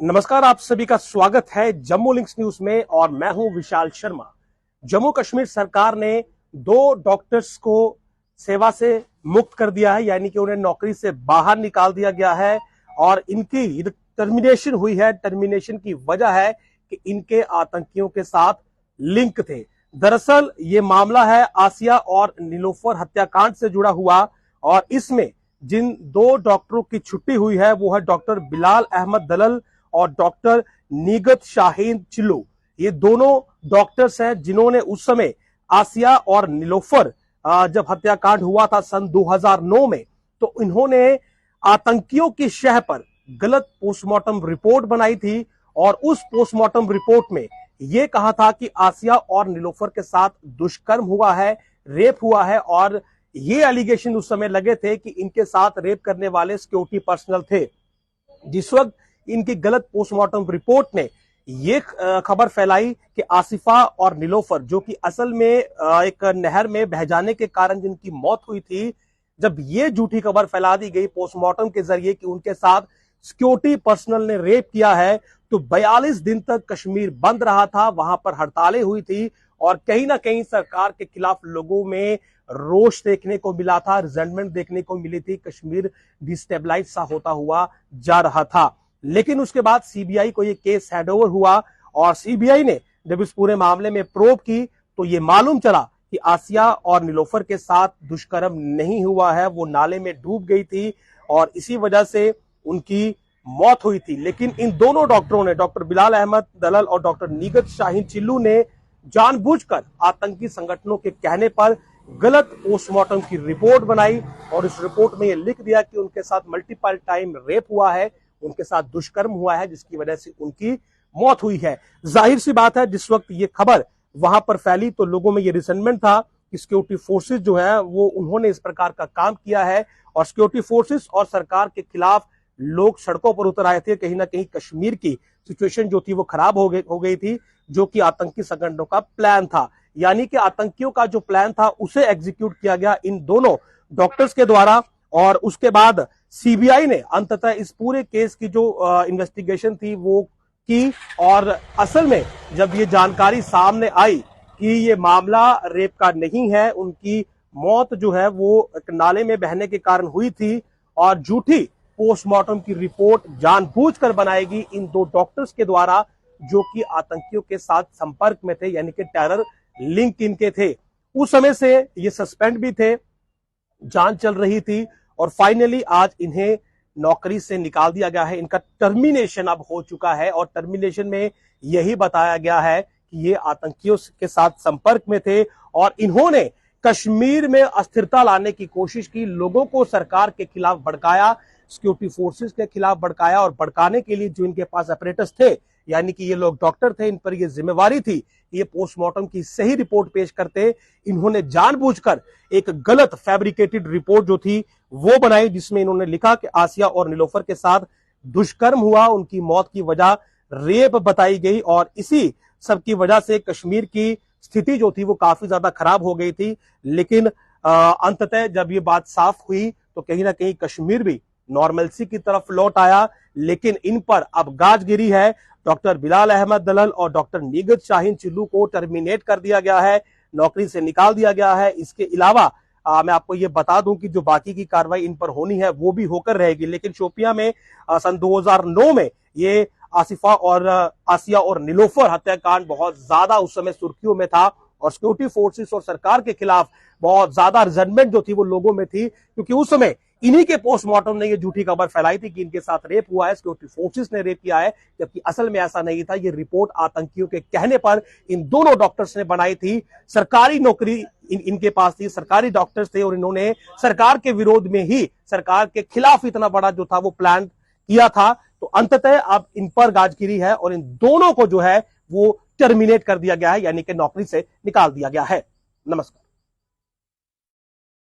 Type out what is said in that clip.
नमस्कार, आप सभी का स्वागत है जम्मू लिंक्स न्यूज में और मैं हूं विशाल शर्मा। जम्मू कश्मीर सरकार ने 2 डॉक्टर्स को सेवा से मुक्त कर दिया है, यानी कि उन्हें नौकरी से बाहर निकाल दिया गया है और इनकी टर्मिनेशन हुई है। टर्मिनेशन की वजह है कि इनके आतंकियों के साथ लिंक थे। दरअसल ये मामला है आसिया और नीलोफर हत्याकांड से जुड़ा हुआ और इसमें जिन 2 डॉक्टरों की छुट्टी हुई है वो है डॉक्टर बिलाल अहमद दलल और डॉक्टर नीगत शाहीन चिल्लू। ये दोनों डॉक्टर्स हैं जिन्होंने उस समय आसिया और नीलोफर जब हत्याकांड हुआ था सन 2009 में, तो इन्होंने आतंकियों की शह पर गलत पोस्टमार्टम रिपोर्ट बनाई थी और उस पोस्टमार्टम रिपोर्ट में यह कहा था कि आसिया और नीलोफर के साथ दुष्कर्म हुआ है, रेप हुआ है और ये एलिगेशन उस समय लगे थे कि इनके साथ रेप करने वाले सिक्योरिटी पर्सनल थे। जिस वक्त इनकी गलत पोस्टमार्टम रिपोर्ट ने ये खबर फैलाई कि आसिफा और नीलोफर, जो कि असल में एक नहर में बह जाने के कारण जिनकी मौत हुई थी, जब ये झूठी खबर फैला दी गई पोस्टमार्टम के जरिए कि उनके साथ सिक्योरिटी पर्सनल ने रेप किया है, तो 42 दिन तक कश्मीर बंद रहा था। वहां पर हड़तालें हुई थी और कहीं ना कहीं सरकार के खिलाफ लोगों में रोष देखने को मिला था, रिजेंटमेंट देखने को मिली थी। कश्मीर डिस्टेबलाइज सा होता हुआ जा रहा था। लेकिन उसके बाद सीबीआई को यह केस हैंडओवर हुआ और सीबीआई ने जब इस पूरे मामले में प्रोब की तो यह मालूम चला कि आसिया और नीलोफर के साथ दुष्कर्म नहीं हुआ है, वो नाले में डूब गई थी और इसी वजह से उनकी मौत हुई थी। लेकिन इन दोनों डॉक्टरों ने, डॉक्टर बिलाल अहमद दलल और डॉक्टर नीगत शाहीन चिल्लू ने जानबूझकर आतंकी संगठनों के कहने पर गलत पोस्टमार्टम की रिपोर्ट बनाई और इस रिपोर्ट में यह लिख दिया कि उनके साथ मल्टीपल टाइम रेप हुआ है, उनके साथ दुष्कर्म हुआ है, जिसकी वजह से उनकी मौत हुई है। जाहिर सी बात है, जिस वक्त ये खबर वहां पर फैली तो लोगों में ये रिसेंटमेंट था कि सिक्योरिटी फोर्सेस जो है वो उन्होंने इस प्रकार का काम किया है और सिक्योरिटी फोर्सेस और सरकार के खिलाफ लोग सड़कों पर उतर आए थे। कहीं ना कहीं कश्मीर की सिचुएशन जो थी वो खराब हो गई थी, जो कि आतंकी संगठनों का प्लान था। यानी कि आतंकियों का जो प्लान था उसे एग्जीक्यूट किया गया इन दोनों डॉक्टर्स के द्वारा और उसके बाद सीबीआई ने अंततः इस पूरे केस की जो इन्वेस्टिगेशन थी वो की और असल में जब ये जानकारी सामने आई कि ये मामला रेप का नहीं है, उनकी मौत जो है वो एक नाले में बहने के कारण हुई थी और झूठी पोस्टमार्टम की रिपोर्ट जानबूझकर बनाएगी इन 2 डॉक्टर्स के द्वारा, जो कि आतंकियों के साथ संपर्क में थे, यानी कि टेरर लिंक इनके थे। उस समय से ये सस्पेंड भी थे, जांच चल रही थी और फाइनली आज इन्हें नौकरी से निकाल दिया गया है। इनका टर्मिनेशन अब हो चुका है और टर्मिनेशन में यही बताया गया है कि ये आतंकियों के साथ संपर्क में थे और इन्होंने कश्मीर में अस्थिरता लाने की कोशिश की, लोगों को सरकार के खिलाफ भड़काया, सिक्योरिटी फोर्सेस के खिलाफ भड़काया और भड़काने के लिए जो इनके पास अपरेटस थे, यानी कि ये लोग डॉक्टर थे, इन पर ये जिम्मेवारी थी ये पोस्टमार्टम की सही रिपोर्ट पेश करते। इन्होंने जानबूझकर एक गलत फैब्रिकेटेड रिपोर्ट जो थी वो बनाई, जिसमें इन्होंने लिखा कि आसिया और नीलोफर के साथ दुष्कर्म हुआ, उनकी मौत की वजह रेप बताई गई और इसी सब की वजह से कश्मीर की स्थिति जो थी वो काफी ज्यादा खराब हो गई थी। लेकिन अंततः जब ये बात साफ हुई तो कहीं ना कहीं कश्मीर भी नॉर्मलसी की तरफ लौट आया। लेकिन इन पर अब गाज गिरी है। डॉक्टर बिलाल अहमद दलल और डॉक्टर नीगत शाहीन चिल्लू को टर्मिनेट कर दिया गया है, नौकरी से निकाल दिया गया है। इसके अलावा मैं आपको ये बता दूं कि जो बाकी की कार्रवाई इन पर होनी है वो भी होकर रहेगी। लेकिन शोपियां में सन 2009 में ये आसिफा और आसिया और नीलोफर हत्याकांड बहुत ज्यादा उस समय सुर्खियों में था और सिक्योरिटी फोर्सेस और सरकार के खिलाफ बहुत ज्यादा रिजेंटमेंट जो थी वो लोगों में थी, क्योंकि उस समय इन्हीं के पोस्टमार्टम ने ये झूठी खबर फैलाई थी कि इनके साथ रेप हुआ है, सिक्योरिटी फोर्सेस ने रेप किया है, जबकि असल में ऐसा नहीं था। ये रिपोर्ट आतंकियों के कहने पर इन दोनों डॉक्टर्स ने बनाई थी। सरकारी नौकरी इनके पास थी, सरकारी डॉक्टर्स थे और इन्होंने सरकार के विरोध में ही, सरकार के खिलाफ इतना बड़ा जो था वो प्लान किया था। तो अंततः अब इन पर गाजगिरी है और इन दोनों को जो है वो टर्मिनेट कर दिया गया है, यानी कि नौकरी से निकाल दिया गया है। नमस्कार।